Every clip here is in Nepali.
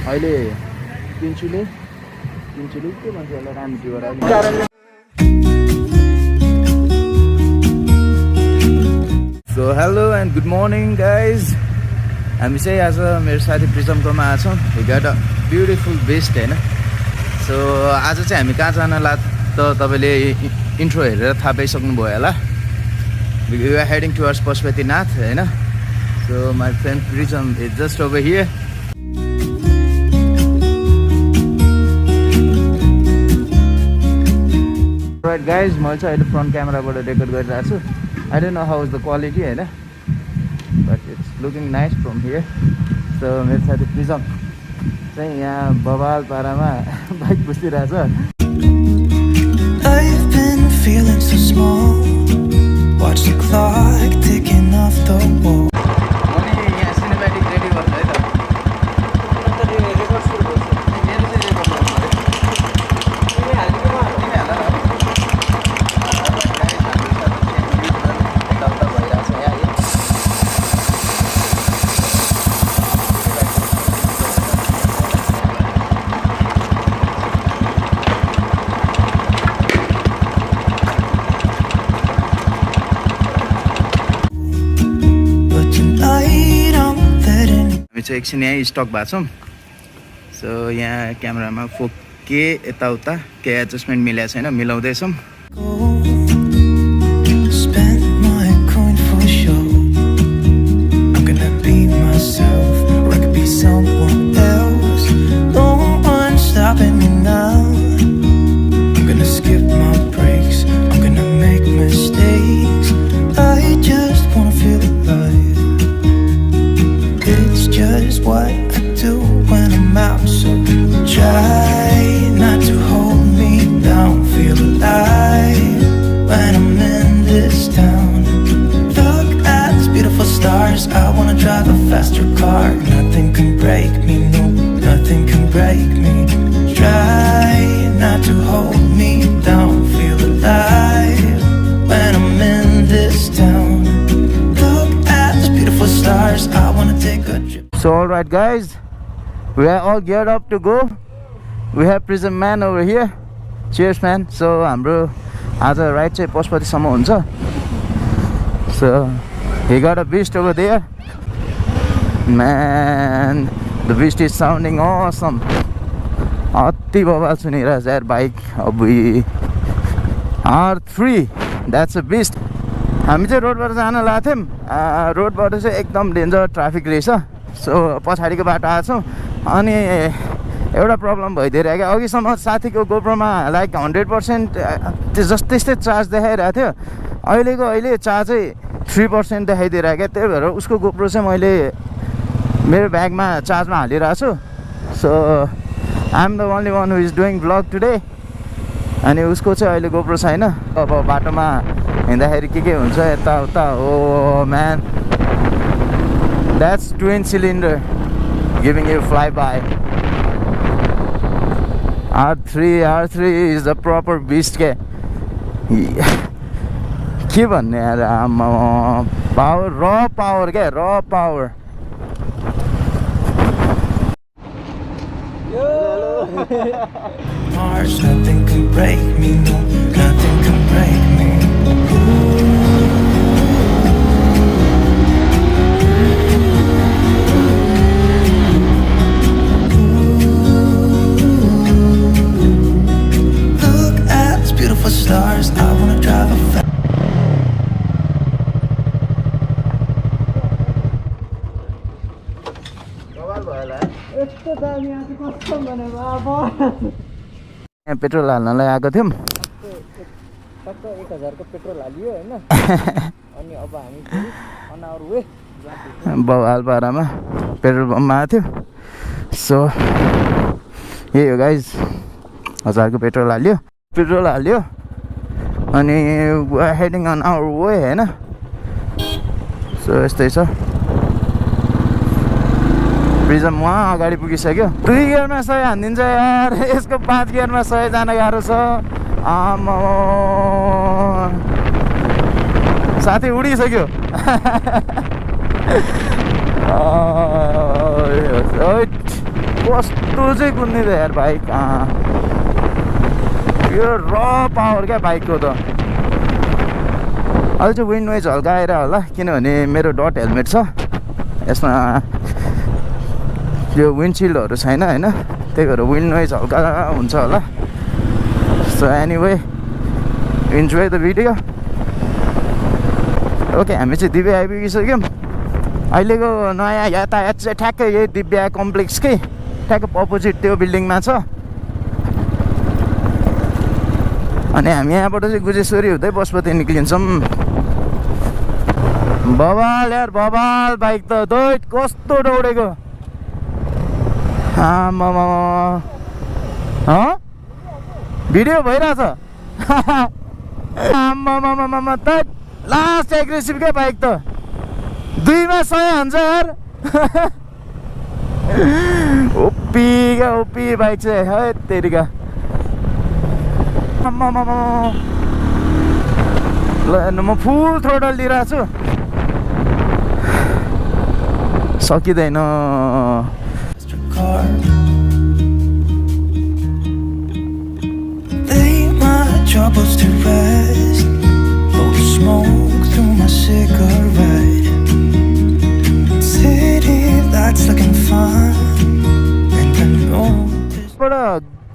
अहिले तिनचुले के भन्छ होला रामटीबाट so hello and good morning guys हामी चाहिँ आज मेरो साथी प्रिजमकोमा आछौँ we got a beautiful best होइन सो आज चाहिँ हामी कहाँ जान ला त तपाईँले इन्ट्रो हेरेर थाहा पाइसक्नुभयो होला we are heading towards Pashupatinath होइन so my friend Prizam is just over here right guys मैले चाहिँ अहिले फ्रन्ट क्यामेराबाट रेकर्ड गरिरहेको छु I don't know how is the quality होइन but it's looking nice from here so मेरो साथी प्रिजम चाहिँ यहाँ बवाल पारामा बाइक पुस्तिरहेछ यहाँ सिनेमेटिक रेडी गर्छ है त चाहिँ एकछिन यहीँ स्टक भएको छौँ सो यहाँ क्यामेरामा के यताउता केही एडजस्टमेन्ट मिलेको छैन मिलाउँदैछौँ So alright guys, we are all geared up to go. We have Prism man over here. Cheers man. So हाम्रो आज राइड चाहिँ पशुपतिसम्म हुन्छ. So he got a beast over there. Man, the beast is sounding awesome. अति बवाल सुनिरहेछ यार बाइक अबुई R3 that's a beast. हामी चाहिँ रोडबाट जान लाग्थ्यौँ रोडबाट चाहिँ एकदम डेन्जर ट्राफिक रहेछ सो पछाडिको बाटो आएको छौँ अनि एउटा प्रब्लम भइदिएर क्या अघिसम्म साथीको गोप्रोमा लाइक 100% त्यस्तै चार्ज देखाइरहेको थियो अहिले चार्जै 3% देखाइदिएर क्या त्यही भएर उसको गोप्रो चाहिँ मैले मेरो ब्यागमा चार्जमा हालिरहेको छु so I am the only one who is doing vlog today अनि उसको चाहिँ अहिले गोप्रो छैन अब बाटोमा हिँड्दाखेरि के हुन्छ यताउता हो man that's twin cylinder giving you fly by R3 is the proper beast के भन्ने यार पावर र power Nothing can break me, no, nothing can break me. Look at these beautiful stars, I wanna drive a fast. Petrol हाल्नलाई आएको थियौँ 1000 को पेट्रोल हालियो हैन अनि अब हामी फेरि अनावर वे बवाल पारामा पेट्रोल पम्पमा आएको थियो सो यही हो गाइज 1000 को पेट्रोल हाल्यो अनि we are heading on our way हैन सो यस्तै छ प्रिजम वहाँ अगाडि पुगिसक्यो 2 गियरमा 100 हानिदिन्छ यार यसको 5 गियरमा 100 जान गाह्रो छ साथी उडिसक्यो कस्तो चाहिँ कुद्ने त यार बाइक यो र पावर क्या बाइकको त अहिले चाहिँ विन्ड नोइज हल्का आएर होला किनभने मेरो डट हेलमेट छ यसमा यो विन्डसिल्डहरू छैन होइन त्यही भएर विन्ड नोइज हल्का हुन्छ होला so anyway enjoy the video okay हामी चाहिँ दिव्या आइपुगिसक्यौँ अहिलेको नयाँ यातायात चाहिँ ठ्याक्कै यही दिव्या कम्प्लेक्सकै ठ्याक्कै अपोजिट त्यो बिल्डिङमा छ अनि हामी यहाँबाट चाहिँ गुजेश्वरी हुँदै पशुपति निक्लिन्छौँ बवाल यार बवाल बाइक त दैट कस्तो दौडेको आमामा भिडियो भइरहेछ आमामामा त लास्ट एग्रेसिभ क्या बाइक त 2मा 100 हान्छ यार ओपी क्या ओपी बाइक चाहिँ है तेरिका ल हेर्नु म फुल थ्रोटल दिइरहेको छु सकिँदैन troubles to rest blow the smoke through my cigarette city that's looking fun and I know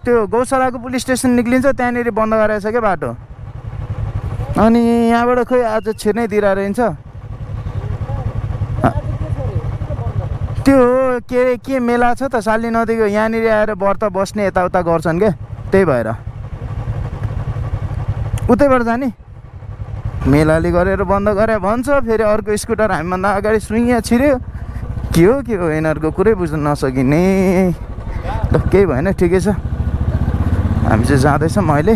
त्यो गौशालाको पुलिस स्टेसन निक्लिन्छ त्यहाँनिर बन्द गरेको छ क्या बाटो अनि यहाँबाट खोइ आज छिर्नै दिइरहेको रहन्छ त्यो के मेला छ त साली नदीको यहाँनिर आएर व्रत बस्ने यताउता गर्छन् क्या त्यही भएर उतैबाट जाने मेलाले गरेर बन्द गरे भन्छ फेरि अर्को स्कुटर हामीभन्दा अगाडि सुइया छिर्यो के हो यिनीहरूको कुरै बुझ्न नसकिने ल केही भएन ठिकै छ हामी चाहिँ जाँदैछौँ अहिले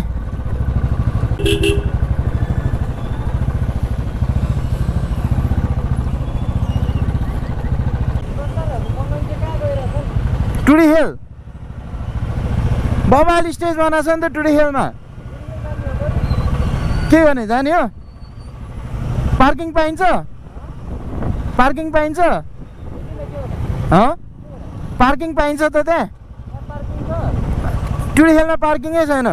टुडी हिल बबाल स्टेज बनाएको छ नि त टुडी हिलमा के गर्ने जाने हो पार्किङ पाइन्छ पार्किङ पाइन्छ पार्किङ पाइन्छ त त्यहाँ टुडी हिलमा पार्किङै छैन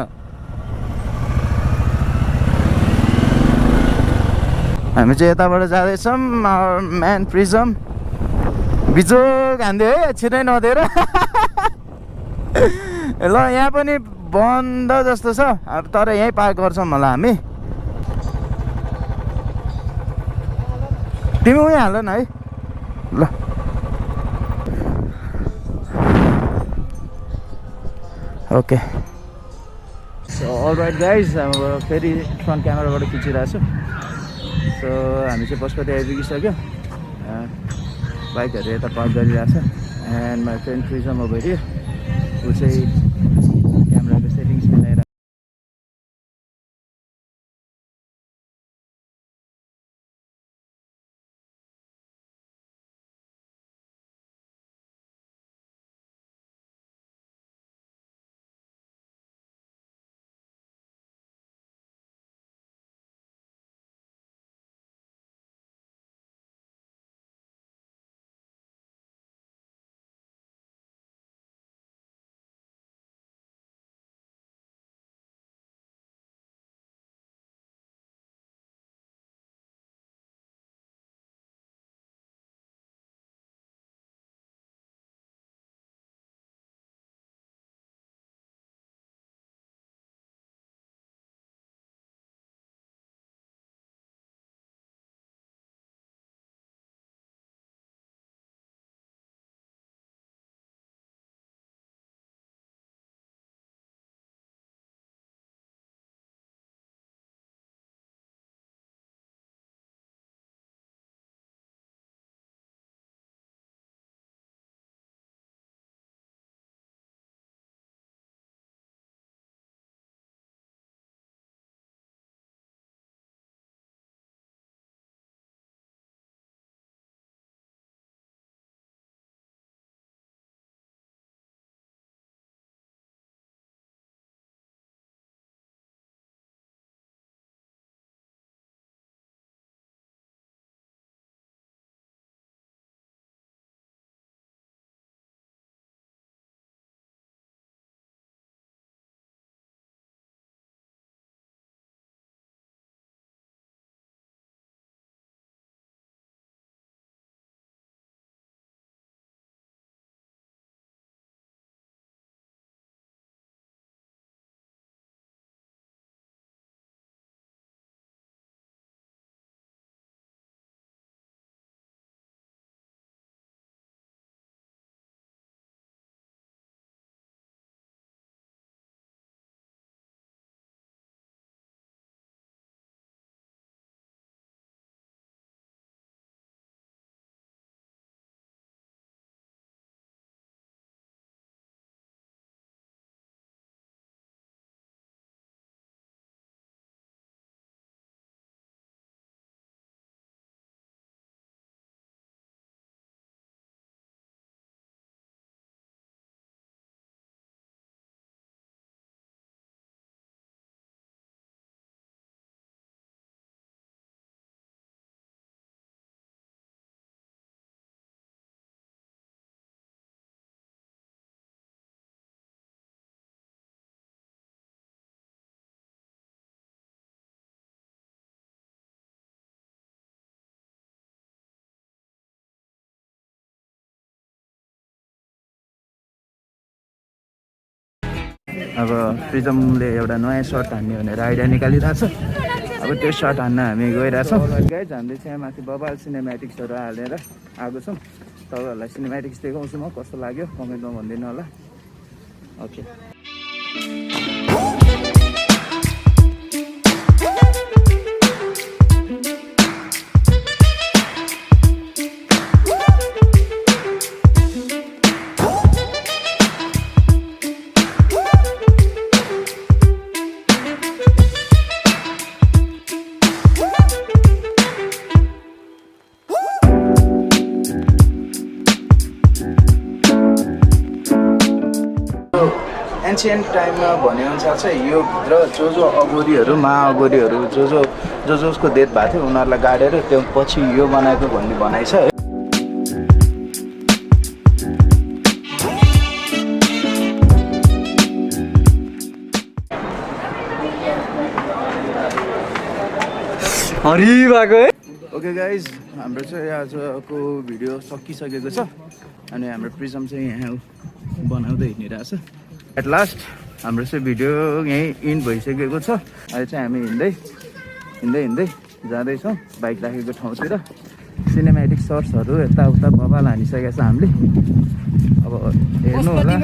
हामी चाहिँ यताबाट जाँदैछौँ म्यान प्रिजम बिजोग हान्दियो है छिटै नदिएर ल यहाँ पनि बन्द जस्तो छ अब तर यहीँ पार्क गर्छौँ होला हामी तिमी उहीँ हाल न है ल ओके सो अलराइट गाइज अब फेरि फ्रन्ट क्यामेराबाट खिचिरहेको छु सो हामी चाहिँ पशुपति आइपुगिसक्यो बाइकहरू यता पार्क गरिरहेको छ and my friend prism over here ऊ चाहिँ क्यामेराको सेटिङ्स मिलाएर अब प्रिजमले एउटा नयाँ सर्ट हान्ने भनेर आइडिया निकालिरहेको छ। अब त्यो सर्ट हान्न हामी गइरहेछौँ। गाइज हामीले चाहिँ माथि बबाल सिनेमेटिक्सहरू हालेर आएको छौँ। तपाईँहरूलाई सिनेमेटिक्स देखाउँछु म, कस्तो लाग्यो कमेन्टमा भनिदिनु होला। ओके एन्सियन्ट टाइममा भनेअनुसार चाहिँ यो भित्र जो अघोरीहरू महाअघोरीहरू जसको डेथ भएको थियो उनीहरूलाई गाडेर त्यो पछि यो बनाएको भन्ने भनाइ छ है। ओके गाइज हाम्रो चाहिँ आजको भिडियो सकिसकेको छ अनि हाम्रो प्रिजम चाहिँ यहाँ बनाउँदै हिँडिरहेछ। एट लास्ट हाम्रो चाहिँ भिडियो यहीँ इन्ड भइसकेको छ। अहिले चाहिँ हामी हिँड्दै जाँदैछौँ बाइक राखेको ठाउँतिर। सिनेमेटिक सर्ट्सहरू यताउता बबाल हानिसकेको छ हामीले। अब हेर्नु होला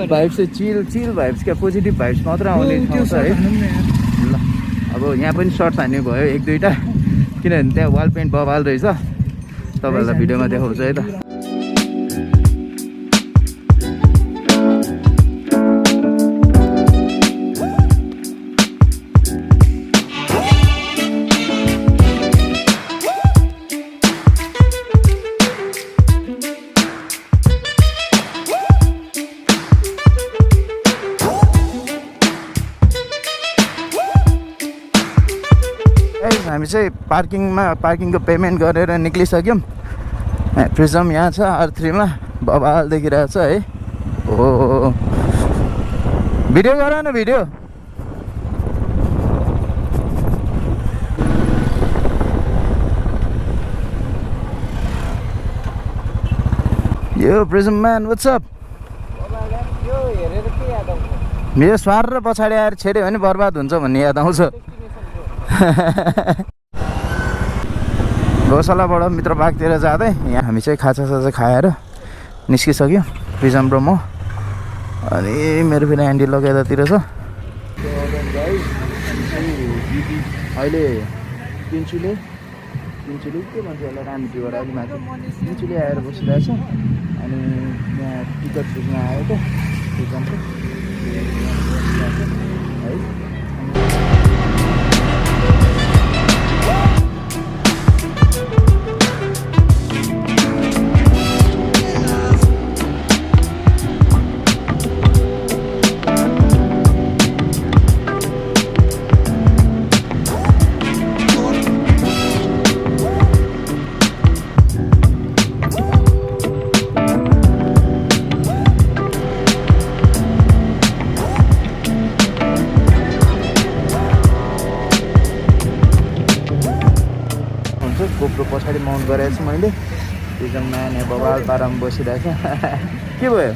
भाइब्स चाहिँ चिल भाइब्स क्या, पोजिटिभ भाइब्स मात्र आउने ठाउँ छ है। ल अब यहाँ पनि सर्ट्स हान्ने भयो एक दुईवटा, किनभने त्यहाँ वाल पेन्ट बबाल रहेछ। तपाईँहरूलाई भिडियोमा देखाउँछु है त। हामी चाहिँ पार्किङको पेमेन्ट गरेर निक्लिसक्यौँ। प्रिजम यहाँ छ R3 बबाल देखिरहेछ है। हो भिडियो गर न भिडियो। यो प्रिजम म्यान व्हाट्स अप। मेरो स्वार र पछाडि आएर छेड्यो भने बर्बाद हुन्छ भन्ने याद आउँछ। गौशालाबाट मित्र पार्कतिर जाँदै यहाँ हामी चाहिँ खाजासाजा खाएर निस्किसक्यौँ प्रिजम र म। अनि मेरो फेरि ह्यान्डी लगेर यतातिर छ। अहिले तिनचुले के भन्छ होला रामटीबाट अलिक माथि तिनचुले आएर बसिरहेछ। अनि यहाँ टिकट बुक्न आएको प्रिजमको है। गोप्रो पछाडि माउन्ट गरेको छु मैले। प्रिजम म्यान बबाल पारामा बसिरहेछ। के भयो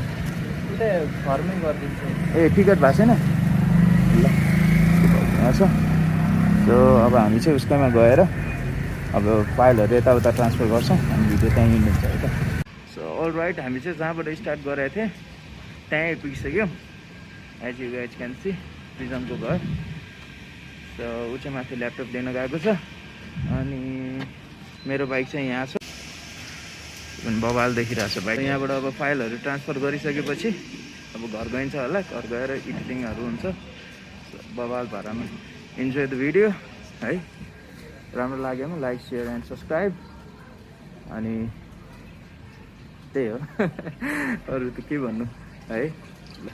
घरमै गरिदिन्छु। ए टिकट भएको छैन ल यहाँ छ। सो अब हामी चाहिँ उसकैमा गएर अब फाइलहरू यताउता ट्रान्सफर गर्छौँ अनि भिडियो त्यहीँ हिँड्नुहुन्छ है त। सो अल राइट हामी चाहिँ जहाँबाट स्टार्ट गरेको थिएँ त्यहीँ पुगिसक्यौँ। As you guys can see प्रिजमको घर। सो ऊ चाहिँ माथि ल्यापटप लिन गएको छ अनि मेरो बाइक चाहिँ यहाँ छ। बबाल देखिरहेको छ बाइक। यहाँबाट अब फाइलहरू ट्रान्सफर गरिसकेपछि अब घर गइन्छ होला। घर गएर एडिटिङहरू हुन्छ। बबाल भाडामा इन्जोय द भिडियो है। राम्रो लाग्यो भने लाइक सेयर एन्ड सब्सक्राइब। अनि त्यही हो अरू त के भन्नु है। ल